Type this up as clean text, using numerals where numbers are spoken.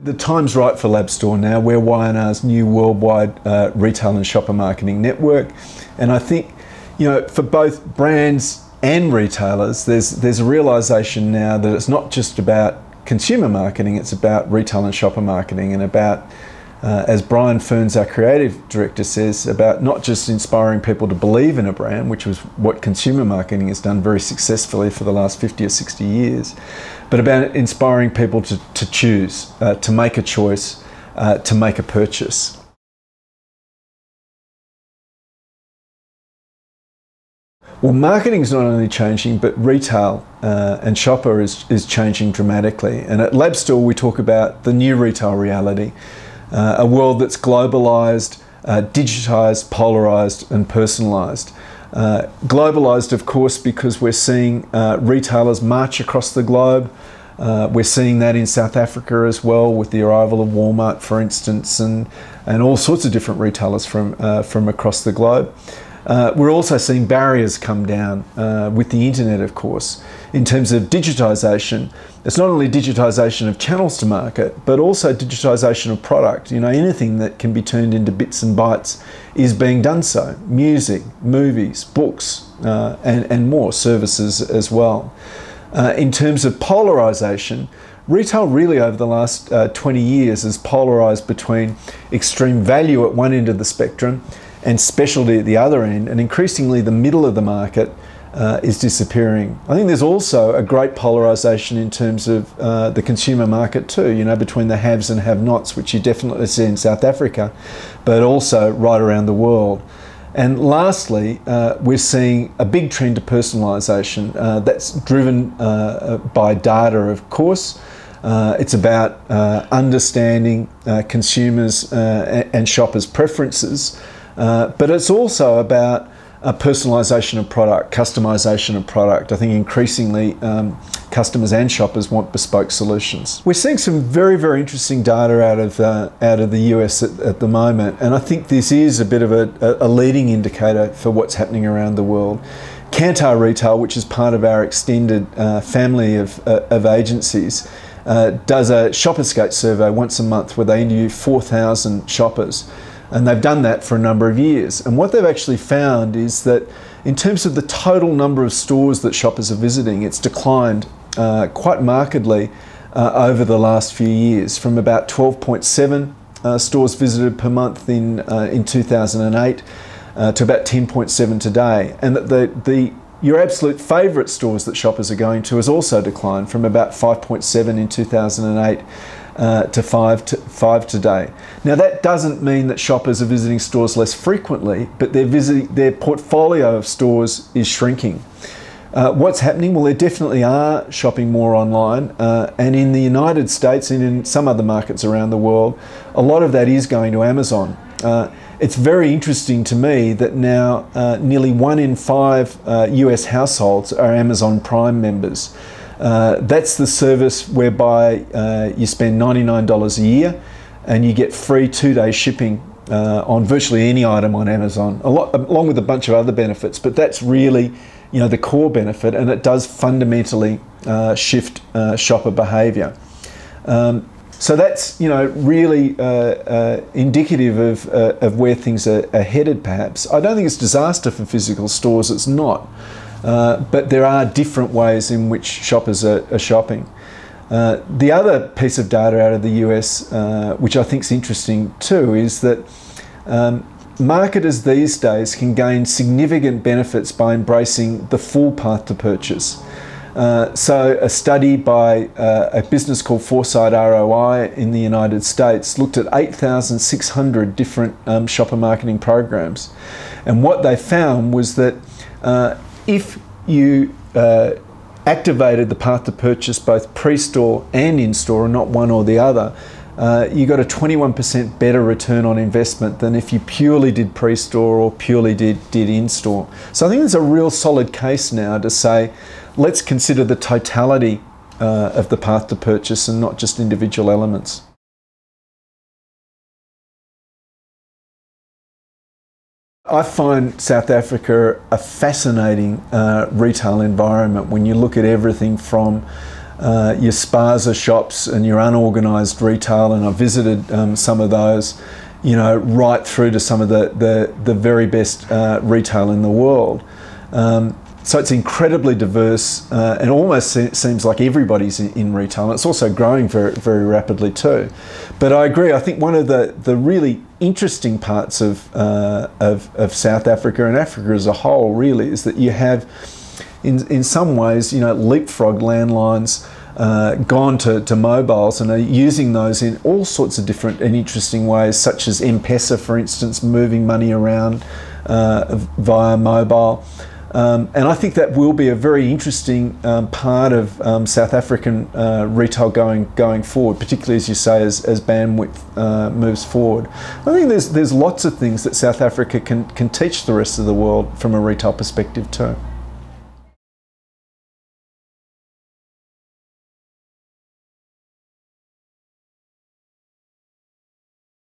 The time's right for Labstore now. We're Y&R's new worldwide retail and shopper marketing network. And I think, for both brands and retailers, there's a realisation now that it's not just about consumer marketing, it's about retail and shopper marketing, and about, as Brian Ferns, our creative director, says, about not just inspiring people to believe in a brand, which was what consumer marketing has done very successfully for the last 50 or 60 years, but about inspiring people to choose, to make a choice, to make a purchase. Well, marketing is not only changing, but retail and shopper is changing dramatically. And at Labstore, we talk about the new retail reality, a world that's globalised, digitised, polarised and personalised. Globalised, of course, because we're seeing retailers march across the globe. We're seeing that in South Africa as well, with the arrival of Walmart, for instance, and all sorts of different retailers from across the globe. We're also seeing barriers come down with the internet, of course. In terms of digitisation, it's not only digitisation of channels to market, but also digitisation of product. Anything that can be turned into bits and bytes is being done so. Music, movies, books, and more, services as well. In terms of polarisation, retail really over the last 20 years has polarised between extreme value at one end of the spectrum and specialty at the other end, and increasingly the middle of the market is disappearing. I think there's also a great polarisation in terms of the consumer market too, between the haves and have-nots, which you definitely see in South Africa, but also right around the world. And lastly, we're seeing a big trend to personalisation that's driven by data, of course. It's about understanding consumers and shoppers' preferences, but it's also about personalisation of product, customisation of product. I think increasingly customers and shoppers want bespoke solutions. We're seeing some very, very interesting data out of the US at the moment, and I think this is a bit of a leading indicator for what's happening around the world. Kantar Retail, which is part of our extended family of agencies, does a Shopperscape survey once a month where they interview 4,000 shoppers. And they've done that for a number of years. And what they've actually found is that in terms of the total number of stores that shoppers are visiting, it's declined quite markedly over the last few years, from about 12.7 stores visited per month in 2008 to about 10.7 today. And that your absolute favourite stores that shoppers are going to has also declined from about 5.7 in 2008 to 5 today. Now that doesn't mean that shoppers are visiting stores less frequently, but their portfolio of stores is shrinking. What's happening? Well, they definitely are shopping more online, and in the United States and in some other markets around the world, a lot of that is going to Amazon. It's very interesting to me that now nearly 1 in 5 US households are Amazon Prime members. That's the service whereby you spend $99 a year and you get free 2-day shipping on virtually any item on Amazon, along with a bunch of other benefits. But that's really, the core benefit, and it does fundamentally shift shopper behaviour. So that's, really indicative of where things are headed, perhaps. I don't think it's disaster for physical stores, it's not. But there are different ways in which shoppers are shopping. The other piece of data out of the US, which I think is interesting too, is that marketers these days can gain significant benefits by embracing the full path to purchase. So a study by a business called Foresight ROI in the United States looked at 8,600 different shopper marketing programs. And what they found was that if you activated the path to purchase both pre-store and in-store, and not one or the other, you got a 21% better return on investment than if you purely did pre-store or purely did in-store. So I think there's a real solid case now to say, let's consider the totality of the path to purchase and not just individual elements. I find South Africa a fascinating retail environment when you look at everything from your spaza shops and your unorganised retail, and I've visited some of those, you know, right through to some of the very best retail in the world. So it's incredibly diverse, and almost seems like everybody's in retail. And it's also growing very, very rapidly too. But I agree. I think one of the really interesting parts of South Africa and Africa as a whole, really, is that you have, in some ways, you know, leapfrog landlines, gone to mobiles, and are using those in all sorts of different and interesting ways, such as M-Pesa, for instance, moving money around via mobile. And I think that will be a very interesting part of South African retail going forward, particularly, as you say, as bandwidth moves forward. I think there's lots of things that South Africa can teach the rest of the world from a retail perspective too.